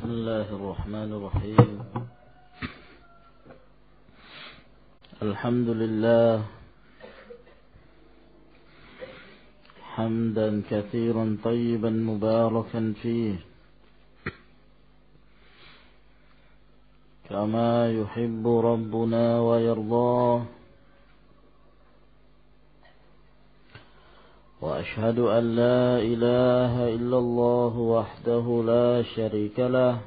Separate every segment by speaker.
Speaker 1: بسم الله الرحمن الرحيم الحمد لله حمدا كثيرا طيبا مباركا فيه كما يحب ربنا ويرضاه وأشهد أن لا إله إلا الله وحده لا شريك له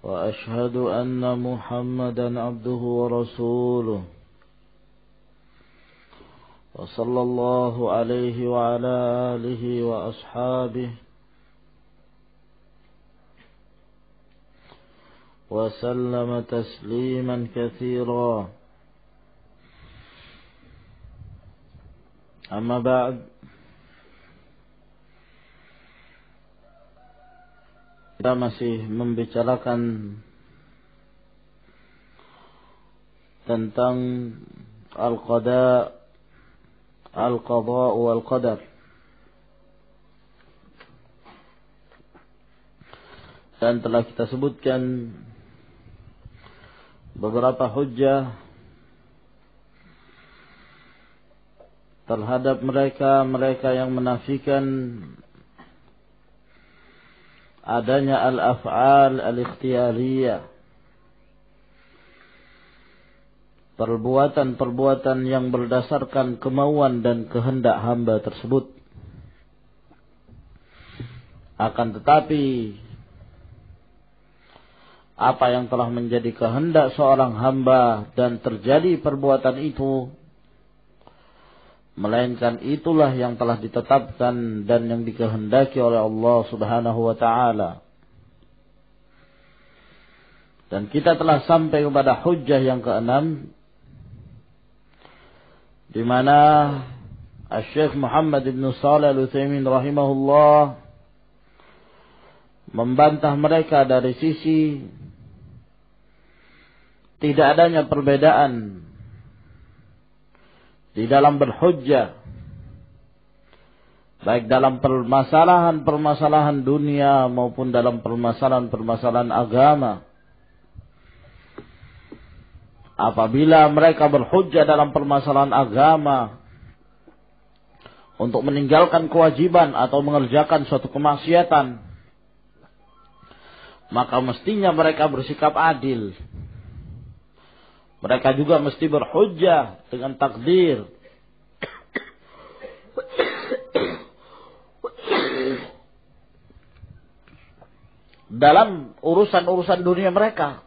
Speaker 1: وأشهد أن محمدا عبده ورسوله وصلى الله عليه وعلى آله وأصحابه وسلم تسليما كثيرا. Amma ba'd, kita masih membicarakan tentang al-qada, al-qada wal qadar. Dan telah kita sebutkan beberapa hujjah terhadap mereka yang menafikan adanya al-af'al al-ikhtiyariyah, perbuatan-perbuatan yang berdasarkan kemauan dan kehendak hamba tersebut. Akan tetapi apa yang telah menjadi kehendak seorang hamba dan terjadi perbuatan itu, melainkan itulah yang telah ditetapkan dan yang dikehendaki oleh Allah Subhanahu wa taala. Dan kita telah sampai kepada hujjah yang keenam, di mana Syekh Muhammad ibn Shalih Al-Utsaimin rahimahullah membantah mereka dari sisi tidak adanya perbedaan di dalam berhujjah, baik dalam permasalahan-permasalahan dunia maupun dalam permasalahan-permasalahan agama. Apabila mereka berhujjah dalam permasalahan agama untuk meninggalkan kewajiban atau mengerjakan suatu kemaksiatan, maka mestinya mereka bersikap adil. Mereka juga mesti berhujjah dengan takdir. Dalam urusan-urusan dunia mereka.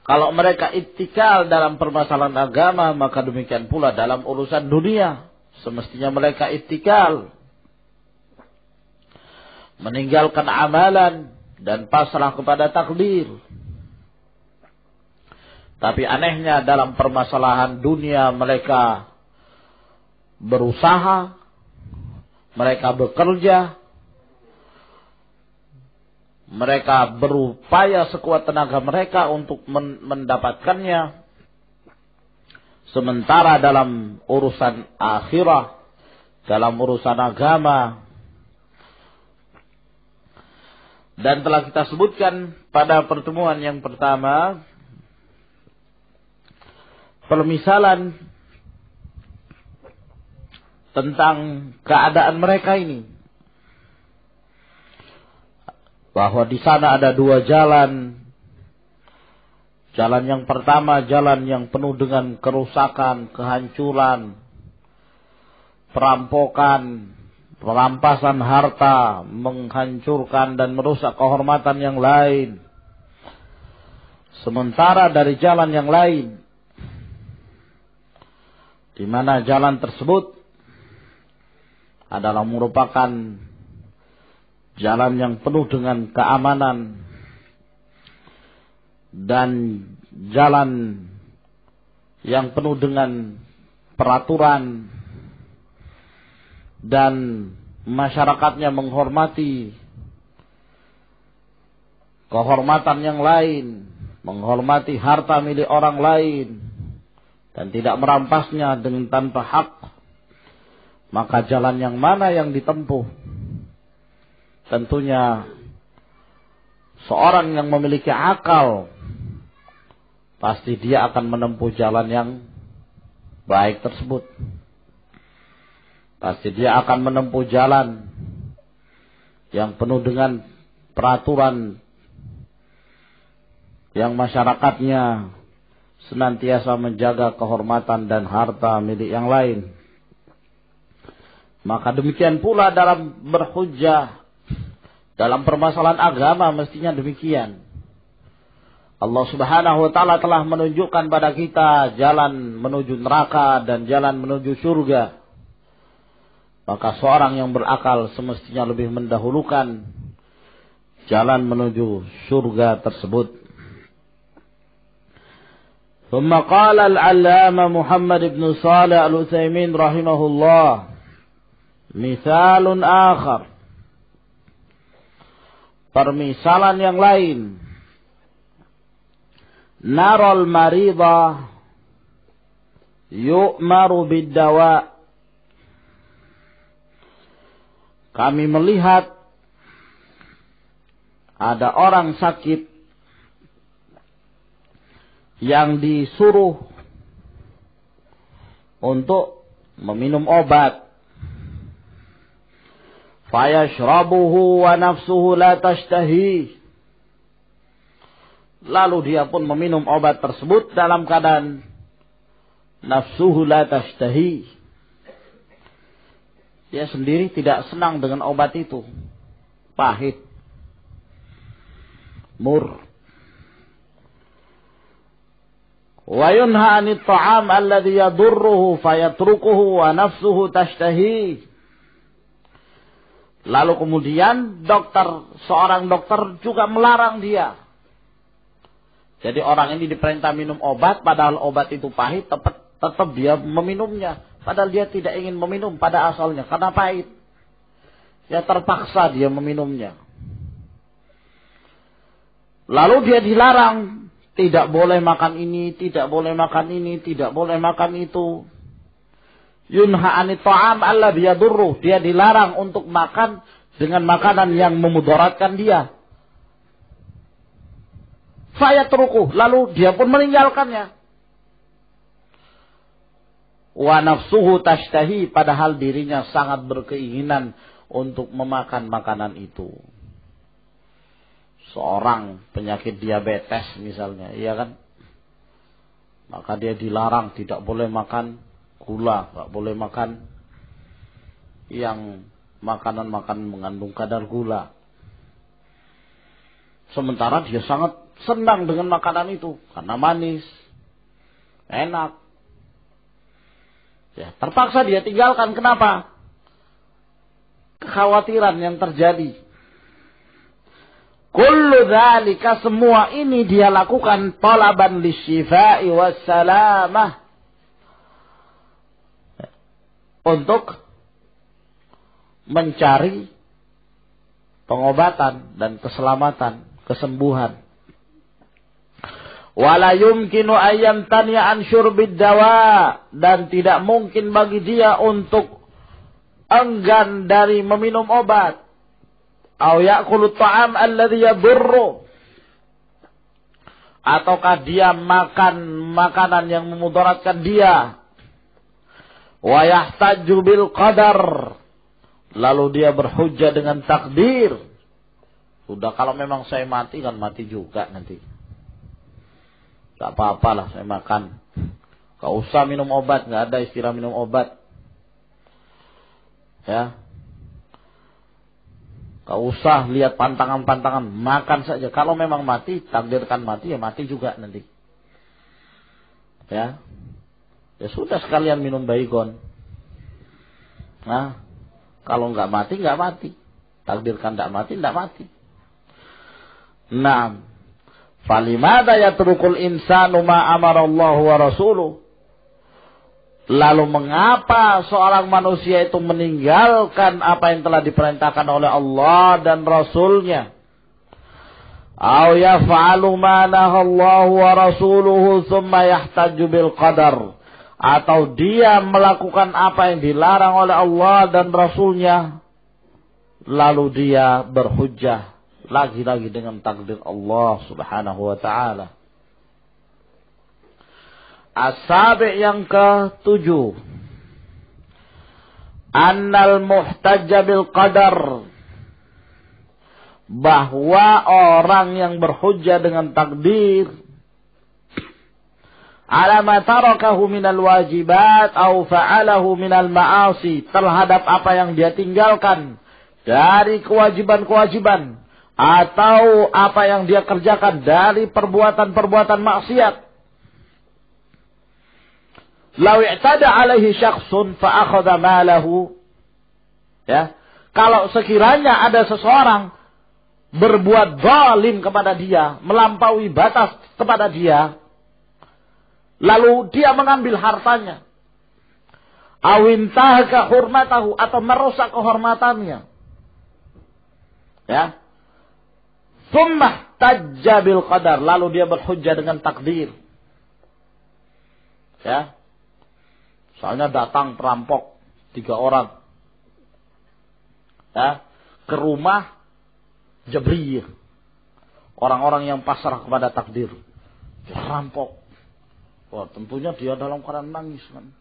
Speaker 1: Kalau mereka ittikal dalam permasalahan agama, maka demikian pula dalam urusan dunia. Semestinya mereka ittikal. Meninggalkan amalan dan pasrah kepada takdir. Tapi anehnya dalam permasalahan dunia mereka berusaha, mereka bekerja, mereka berupaya sekuat tenaga mereka untuk mendapatkannya. Sementara dalam urusan akhirah, dalam urusan agama, dan telah kita sebutkan pada pertemuan yang pertama, permisalan tentang keadaan mereka ini, bahwa di sana ada dua jalan. Jalan yang pertama, jalan yang penuh dengan kerusakan, kehancuran, perampokan, perampasan harta, menghancurkan dan merusak kehormatan yang lain. Sementara dari jalan yang lain, di mana jalan tersebut adalah merupakan jalan yang penuh dengan keamanan dan jalan yang penuh dengan peraturan dan masyarakatnya menghormati kehormatan yang lain, menghormati harta milik orang lain, dan tidak merampasnya dengan tanpa hak. maka jalan yang mana yang ditempuh? Tentunya seorang yang memiliki akal pasti dia akan menempuh jalan yang baik tersebut. Pasti dia akan menempuh jalan yang penuh dengan peraturan yang masyarakatnya senantiasa menjaga kehormatan dan harta milik yang lain. Maka demikian pula dalam berhujjah, dalam permasalahan agama mestinya demikian. Allah Subhanahu wa taala telah menunjukkan pada kita jalan menuju neraka dan jalan menuju surga. Maka seorang yang berakal semestinya lebih mendahulukan jalan menuju surga tersebut. ثم قال العلامة محمد بن صالح العثيمين رحمه الله مثال آخر. Permisalan yang lain. Naral marida yu'maru bid-dawa. Kami melihat ada orang sakit yang disuruh untuk meminum obat. Fayashrabuhu wa nafsuhu la tashtahi. Lalu dia pun meminum obat tersebut dalam keadaan nafsuhu la tashtahi. Dia sendiri tidak senang dengan obat itu. Pahit. Mur. Wa yunha 'anit ta'am alladhi yadurruhu fayatrukuhu wa nafsuhu tashtahi. Lalu kemudian seorang dokter juga melarang dia. Jadi orang ini diperintah minum obat, padahal obat itu pahit, tetap dia meminumnya. Padahal dia tidak ingin meminum pada asalnya, karena pahit. Ya terpaksa dia meminumnya. Lalu dia dilarang, tidak boleh makan ini, tidak boleh makan ini, tidak boleh makan itu. Yunha 'anit ta'am alladhi yadurruh. Dia dilarang untuk makan dengan makanan yang memudaratkan dia. Fayatrukuh, lalu dia pun meninggalkannya. Wa nafsuhu tashtahi, padahal dirinya sangat berkeinginan untuk memakan makanan itu. Seorang penyakit diabetes misalnya, iya kan? Maka dia dilarang tidak boleh makan gula, tidak boleh makan yang makanan-makanan mengandung kadar gula. Sementara dia sangat senang dengan makanan itu karena manis, enak. Ya, terpaksa dia tinggalkan. Kenapa? Kekhawatiran yang terjadi. Kullu dzalika, semua ini dia lakukan talaban lisyifa'i wassalamah, untuk mencari pengobatan dan keselamatan, kesembuhan. Wala yumkinu ayyam taniya an syurbid dawa, dan tidak mungkin bagi dia untuk enggan dari meminum obat. Au ya'kulu ta'am alladhi yadurru, ataukah dia makan makanan yang memudaratkan dia. Wa yahtaju bil qadar, lalu dia berhujjah dengan takdir. Sudah, kalau memang saya mati kan mati juga nanti. Tak apa-apalah saya makan. Gak usah minum obat, gak ada istilah minum obat. Ya. Gak usah lihat pantangan-pantangan, makan saja. Kalau memang mati, takdirkan mati, ya mati juga nanti. Ya. Ya sudah, sekalian minum baygon. Nah, kalau nggak mati, nggak mati. Takdirkan nggak mati, nggak mati. Nah, falimada yatrukul insanu ma amarallahu wa rasuluh. Lalu mengapa seorang manusia itu meninggalkan apa yang telah diperintahkan oleh Allah dan Rasulnya? Au yaf'alu ma nahallahu wa rasuluhu thumma yahtaju bil qadar. atau dia melakukan apa yang dilarang oleh Allah dan Rasulnya, lalu dia berhujjah lagi-lagi dengan takdir Allah subhanahu wa ta'ala. As-sabi' yang ke-7, annal muhtajja bil qadar, bahwa orang yang berhujjah dengan takdir ala ma tarakahu minal wajibat au fa'alahu minal ma'asi, terhadap apa yang dia tinggalkan dari kewajiban-kewajiban atau apa yang dia kerjakan dari perbuatan-perbuatan maksiat. Law i'tada alaihi syakhsun fa akhadha malahu, ya, kalau sekiranya ada seseorang berbuat zalim kepada dia, melampaui batas kepada dia, lalu dia mengambil hartanya, awintahaka hurmatahu, atau merusak kehormatannya, ya, tsumma tajja bil qadar, lalu dia berhujjah dengan takdir, ya, soalnya datang perampok 3 orang, ya, ke rumah Jabriyah, orang-orang yang pasrah kepada takdir, perampok. Wah, tentunya dia dalam keadaan nangis kan.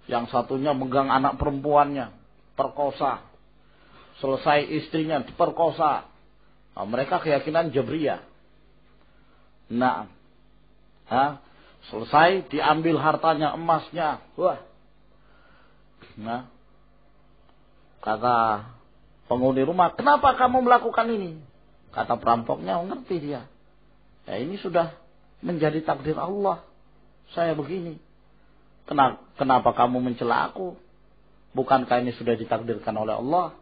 Speaker 1: Yang satunya megang anak perempuannya, perkosa. Selesai istrinya diperkosa. Nah, mereka keyakinan Jabriyah. Nah, selesai diambil hartanya, emasnya. Wah. Nah, kata penghuni rumah, kenapa kamu melakukan ini? Kata perampoknya, ngerti dia. Ya, ini sudah menjadi takdir Allah. Saya begini. Kenapa kamu mencela aku? Bukankah ini sudah ditakdirkan oleh Allah?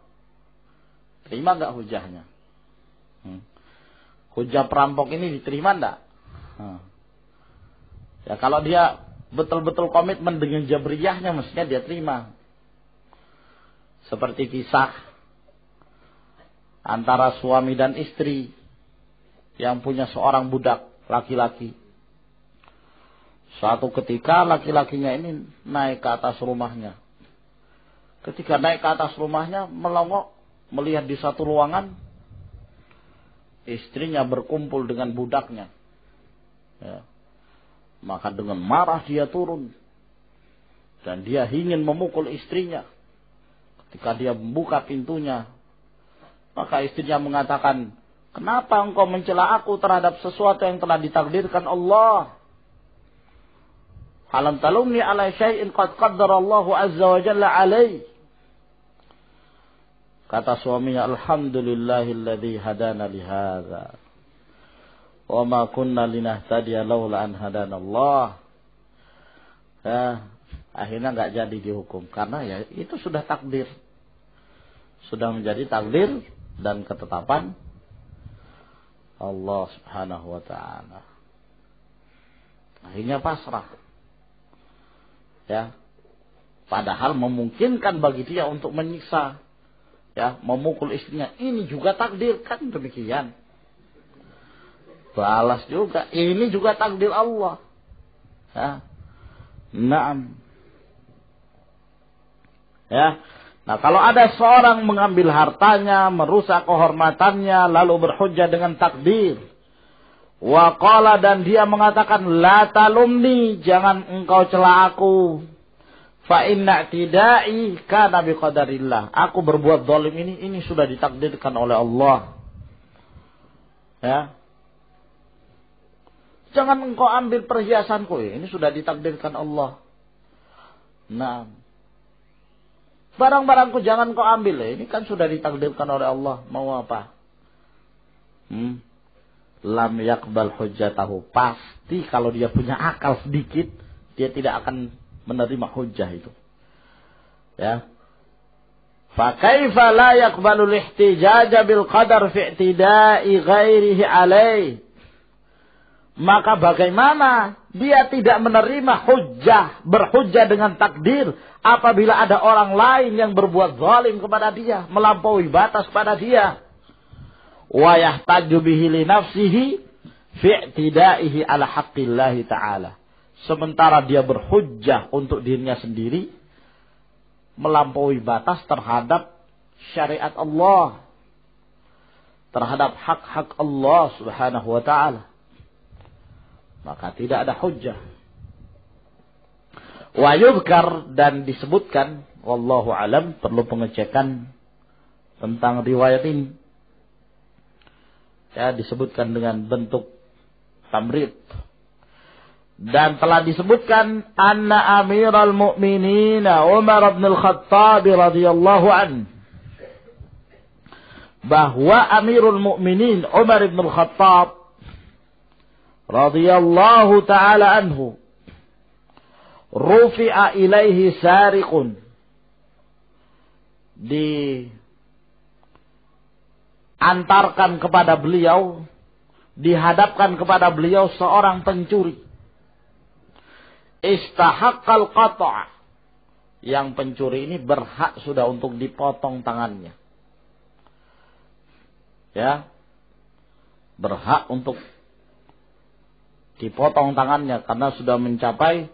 Speaker 1: Terima enggak hujahnya? Hujah perampok ini diterima enggak? Ya, kalau dia betul-betul komitmen dengan Jabriyahnya, mestinya dia terima. Seperti kisah antara suami dan istri yang punya seorang budak laki-laki. Suatu ketika laki-lakinya ini naik ke atas rumahnya. Ketika naik ke atas rumahnya, melongok melihat di satu ruangan istrinya berkumpul dengan budaknya. Ya. Maka dengan marah dia turun dan dia ingin memukul istrinya. Ketika dia membuka pintunya, maka istrinya mengatakan, kenapa engkau mencela aku terhadap sesuatu yang telah ditakdirkan Allah? Alam talumni ala syai'in qad qaddarallahu azza wa jalla alaih. Kata suaminya, alhamdulillahilladzi hadana lihadza. Wa ma kunna linahtadiya laula an hadana Allah. Ya, akhirnya enggak jadi dihukum karena ya itu sudah takdir. Sudah menjadi takdir dan ketetapan Allah Subhanahu wa taala. Akhirnya pasrah. Ya. Padahal memungkinkan bagi dia untuk menyiksa, ya, memukul istrinya. Ini juga takdir, kan demikian. Balas juga, ini juga takdir Allah. Ya. Naam. Ya. Nah, kalau ada seorang mengambil hartanya, merusak kehormatannya, lalu berhujjah dengan takdir. Wa qala, dan dia mengatakan, la talumni, jangan engkau cela aku. Fa inna i'tidai kana biqadarillah. Aku berbuat zalim ini sudah ditakdirkan oleh Allah. Ya. Jangan engkau ambil perhiasanku, ini sudah ditakdirkan Allah. Nah, barang-barangku jangan kau ambil, ini kan sudah ditakdirkan oleh Allah. Mau apa? Lam yakbal hujjatahu. Pasti kalau dia punya akal sedikit, dia tidak akan menerima hujjah itu. Ya. Fa kaifa la yaqbalu al-ihtijaj bil qadar fi i'tida'i ghairihi alaih? Maka bagaimana dia tidak menerima hujjah, berhujjah dengan takdir apabila ada orang lain yang berbuat zalim kepada dia, melampaui batas pada dia. Wa yahtaju bihi li nafsihi fi i'tida'ihi ala haqqillahi ta'ala. sementara dia berhujjah untuk dirinya sendiri, melampaui batas terhadap syariat Allah, terhadap hak-hak Allah subhanahu wa ta'ala, maka tidak ada hujjah. Wa yudhkar, dan disebutkan, wallahu alam, perlu pengecekan tentang riwayat ini. Ya, disebutkan dengan bentuk tamrid. Dan telah disebutkan anna amiral mu'minin Umar bin al-Khattab radhiyallahu anhu, bahwa amirul mu'minin Umar bin al-Khattab radhiyallahu ta'ala anhu, rufi'a ilaihi sariqun, diantarkan kepada beliau, dihadapkan kepada beliau seorang pencuri. Istahaqqal qata', yang pencuri ini berhak sudah untuk dipotong tangannya. Ya, berhak untuk dipotong tangannya karena sudah mencapai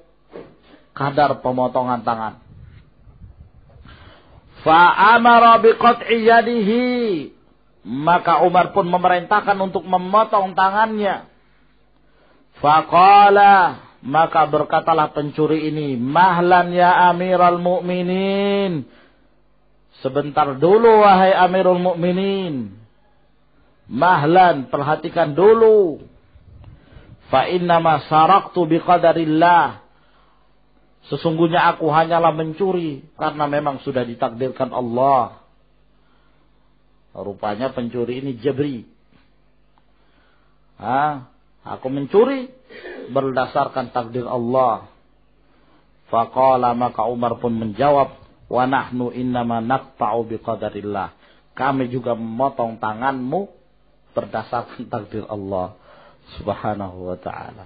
Speaker 1: kadar pemotongan tangan. Fa'amara biqat'i yadihi, maka Umar pun memerintahkan untuk memotong tangannya. Faqala, maka berkatalah pencuri ini, mahlan ya amiral mu'minin, sebentar dulu wahai amirul mu'minin. Mahlan, perhatikan dulu. Fa innama saraktu biqadarillah, sesungguhnya aku hanyalah mencuri karena memang sudah ditakdirkan Allah. Rupanya pencuri ini jabri. Aku mencuri berdasarkan takdir Allah. Faqala, maka Umar pun menjawab, wa nahnu innama naqta'u biqadarillah, kami juga memotong tanganmu berdasarkan takdir Allah subhanahu wa ta'ala.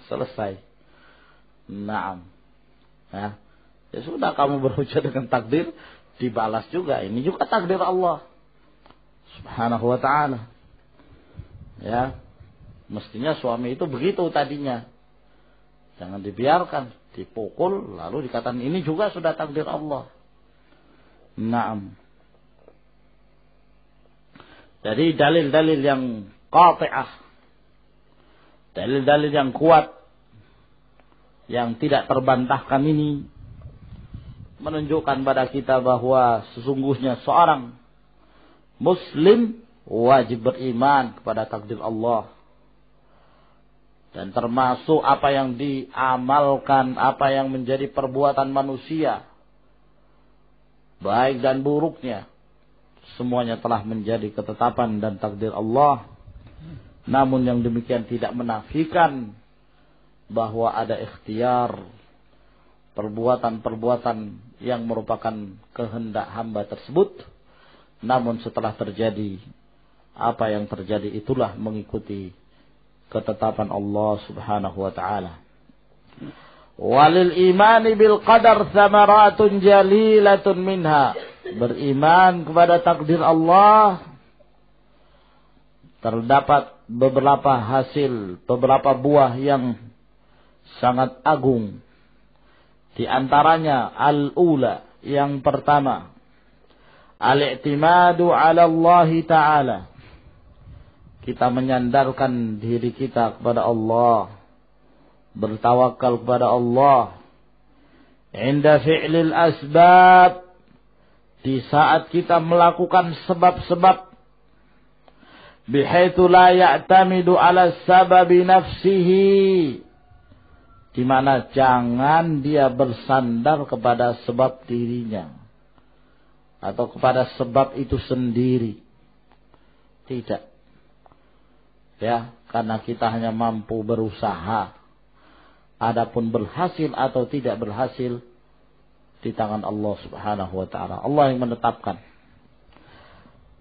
Speaker 1: Selesai. Naam. Ya sudah, kamu berhujjah dengan takdir, dibalas juga. Ini juga takdir Allah subhanahu wa ta'ala. Ya, mestinya suami itu begitu tadinya. Jangan dibiarkan dipukul lalu dikatakan ini juga sudah takdir Allah. Naam. Jadi dalil-dalil yang qati'ah, dalil-dalil yang kuat, yang tidak terbantahkan ini menunjukkan pada kita bahwa sesungguhnya seorang muslim wajib beriman kepada takdir Allah. Dan termasuk apa yang diamalkan, apa yang menjadi perbuatan manusia, baik dan buruknya, semuanya telah menjadi ketetapan dan takdir Allah. Namun yang demikian tidak menafikan bahwa ada ikhtiar, perbuatan-perbuatan yang merupakan kehendak hamba tersebut. Namun setelah terjadi apa yang terjadi, itulah mengikuti ketetapan Allah subhanahu wa ta'ala. Walil imani bil qadar thamaratun jalilatun minha, beriman kepada takdir Allah terdapat beberapa hasil, beberapa buah yang sangat agung. Di antaranya al-ula, yang pertama, al-i'timadu 'ala Allah ta'ala, kita menyandarkan diri kita kepada Allah, bertawakal kepada Allah. Inda fi'lil asbab, di saat kita melakukan sebab-sebab. Bihaitsu la ya'tamidu 'ala sababi nafsihi, di mana jangan dia bersandar kepada sebab dirinya atau kepada sebab itu sendiri. Tidak. Ya, karena kita hanya mampu berusaha. Adapun berhasil atau tidak berhasil di tangan Allah subhanahu wa ta'ala. Allah yang menetapkan.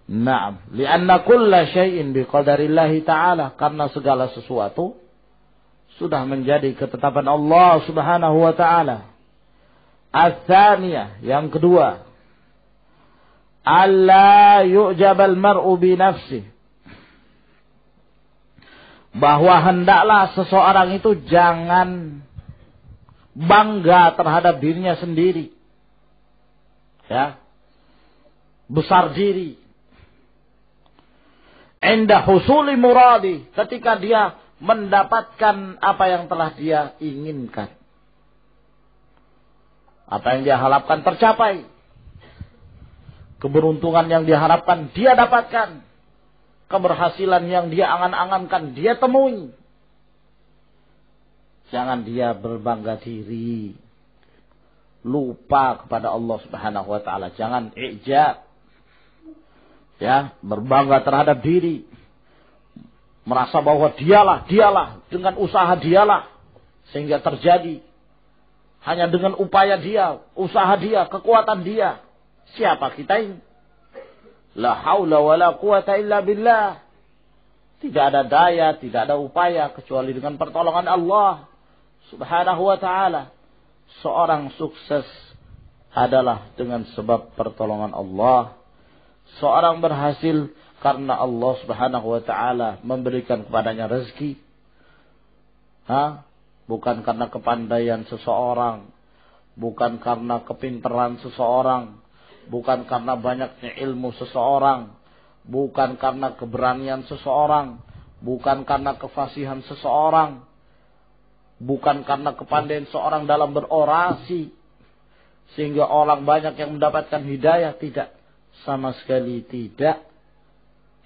Speaker 1: Naam, li'anna kulla syai'in biqadarillahi ta'ala, karena segala sesuatu sudah menjadi ketetapan Allah subhanahu wa ta'ala. Ats-tsaniyah, yang kedua, alla yu'jabal mar'u bi nafsihi bahwa hendaklah seseorang itu jangan bangga terhadap dirinya sendiri. Ya. Besar diri. Inda husuli muradi, ketika dia mendapatkan apa yang telah dia inginkan. Apa yang dia harapkan tercapai. Keberuntungan yang diharapkan dia dapatkan. Keberhasilan yang dia angan-angankan dia temui. Jangan dia berbangga diri. Lupa kepada Allah Subhanahu wa taala. Jangan i'jab. Ya, berbangga terhadap diri. Merasa bahwa dialah dengan usaha dialah sehingga terjadi. Hanya dengan upaya dia, usaha dia, kekuatan dia. Siapa kita ini? La haula wala quwata illa billah. Tidak ada daya, tidak ada upaya kecuali dengan pertolongan Allah Subhanahu wa taala. Seorang sukses adalah dengan sebab pertolongan Allah. Seorang berhasil karena Allah Subhanahu wa taala memberikan kepadanya rezeki. Bukan karena kepandaian seseorang, bukan karena kepintaran seseorang, bukan karena banyaknya ilmu seseorang, bukan karena keberanian seseorang, bukan karena kefasihan seseorang, bukan karena kepandaian seorang dalam berorasi sehingga orang banyak yang mendapatkan hidayah. Tidak. Sama sekali tidak.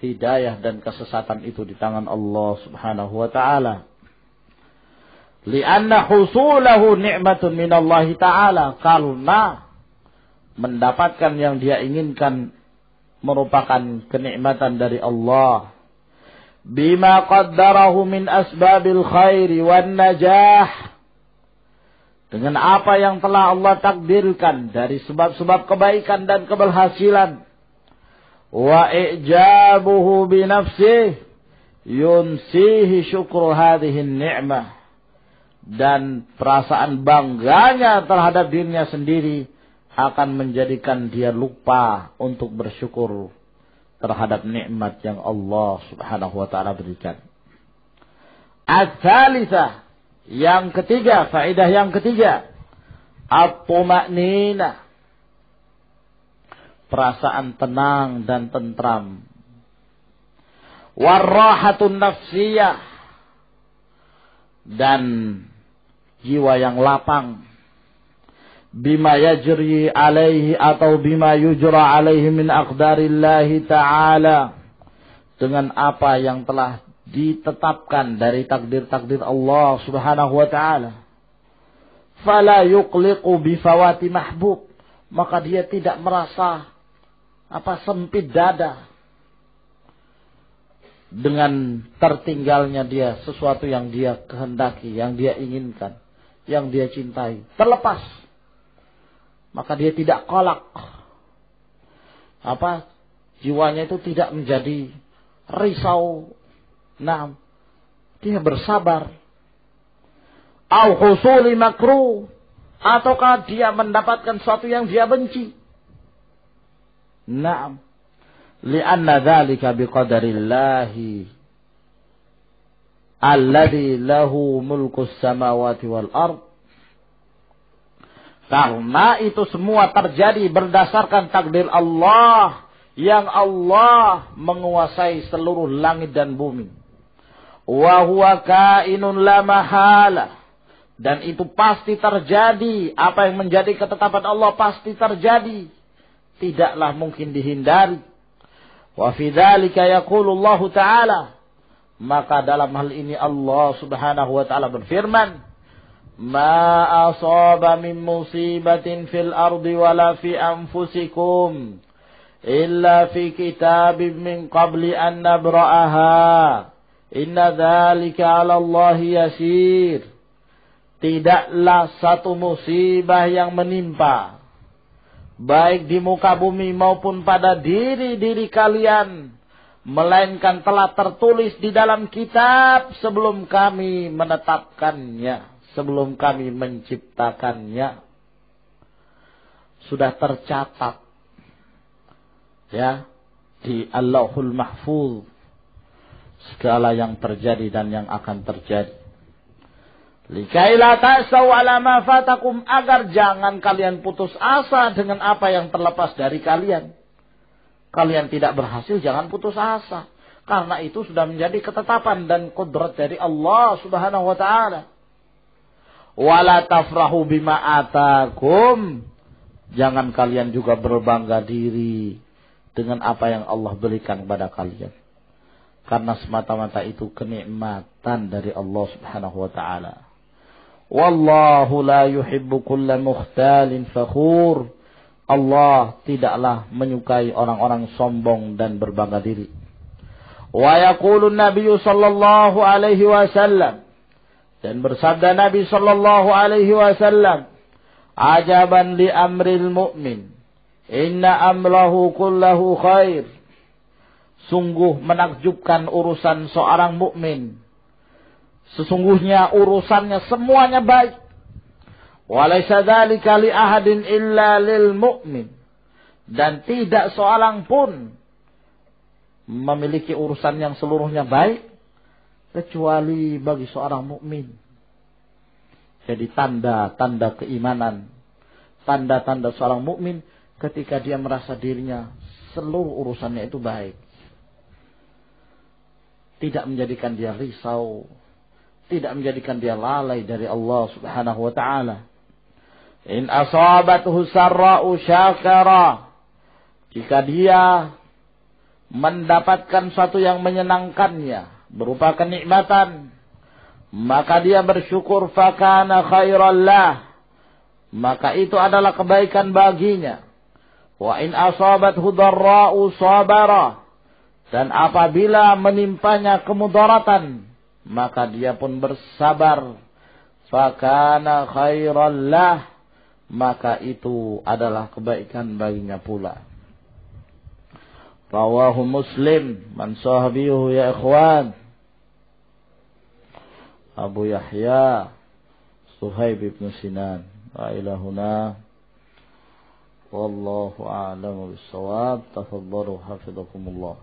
Speaker 1: Hidayah dan kesesatan itu di tangan Allah Subhanahu wa taala. Li'anna husulahu ni'matun minallahi ta'ala. Karena mendapatkan yang dia inginkan merupakan kenikmatan dari Allah. Bima qaddarahu min asbabil khairi wan najah. Dengan apa yang telah Allah takdirkan dari sebab-sebab kebaikan dan keberhasilan. Wa i'jabuhu bi nafsihi yunsihi syukru hadhihi ni'mah. Dan perasaan bangganya terhadap dirinya sendiri akan menjadikan dia lupa untuk bersyukur terhadap nikmat yang Allah Subhanahu wa taala berikan. Ats-tsalitsah, yang ketiga, faedah yang ketiga, at-tuma'ninah, perasaan tenang dan tentram. War-rahatun nafsiyah, dan jiwa yang lapang. Bima yajri alaihi atau bima yujra alaihi min aqdarillahi ta'ala, dengan apa yang telah ditetapkan dari takdir-takdir Allah Subhanahu wa taala. Fala yuqliqu bifawati mahbub, maka dia tidak merasa sempit dada dengan tertinggalnya dia sesuatu yang dia kehendaki, yang dia inginkan, yang dia cintai, terlepas. Maka dia tidak kolak. Jiwanya itu tidak menjadi risau. Nah, dia bersabar. Au husuli makruh, ataukah dia mendapatkan sesuatu yang dia benci. Naam. Li'anna dzalika biqadarillahi alladzi lahu mulkus samawati wal ard. Karena itu semua terjadi berdasarkan takdir Allah, yang Allah menguasai seluruh langit dan bumi. Wa huwa kainun la mahala, dan itu pasti terjadi. Apa yang menjadi ketetapan Allah pasti terjadi, tidaklah mungkin dihindari. Wa fi dzalika yaqulullahu ta'ala, maka dalam hal ini Allah Subhanahu wa taala berfirman, ma asaba min musibatin fil ardi wala fi anfusikum illa fi kitabim min qabli an nabra'aha inna dzalika 'ala Allah yasir. Tidaklah satu musibah yang menimpa baik di muka bumi maupun pada diri-diri kalian, melainkan telah tertulis di dalam kitab sebelum kami menetapkannya, sebelum kami menciptakannya. Sudah tercatat ya di Allahul Mahfuz segala yang terjadi dan yang akan terjadi. Likai la ta'sau ala ma fatakum, agar jangan kalian putus asa dengan apa yang terlepas dari kalian. Kalian tidak berhasil, jangan putus asa. Karena itu sudah menjadi ketetapan dan qudrat dari Allah Subhanahu wa ta'ala. Wala tafrahu bima atakum, jangan kalian juga berbangga diri dengan apa yang Allah berikan kepada kalian. Karena semata-mata itu kenikmatan dari Allah Subhanahu wa ta'ala. Wallahu la yuhibbu kulla mukhtalin fakhur. Allah tidaklah menyukai orang-orang sombong dan berbangga diri. Wa yaqulu Nabi sallallahu alaihi wasallam, dan bersabda Nabi sallallahu alaihi wasallam, ajaban li amril mu'min, inna amrahu kullahu khair. Sungguh menakjubkan urusan seorang mukmin. Sesungguhnya urusannya semuanya baik. Walaysa dzalika li ahadin illa lil mu'min. Dan tidak seorang pun memiliki urusan yang seluruhnya baik kecuali bagi seorang mukmin. Jadi tanda-tanda keimanan, tanda-tanda seorang mukmin ketika dia merasa dirinya seluruh urusannya itu baik. Tidak menjadikan dia risau, tidak menjadikan dia lalai dari Allah Subhanahu wa ta'ala. In asabathu sarra'u syakara, jika dia mendapatkan sesuatu yang menyenangkannya berupa kenikmatan, maka dia bersyukur, fakana khairan lah, maka itu adalah kebaikan baginya. Wa in asabathu dharra'u sabara, dan apabila menimpanya kemudaratan, maka dia pun bersabar, fakana khairan lah, maka itu adalah kebaikan baginya pula. Rawahu Muslim man sahabihu ya ikhwan. Abu Yahya Suhaib ibn Sinan. Wa ila huna wallahu a'lamu bis-shawab. Tafadhalu hafizakumullah.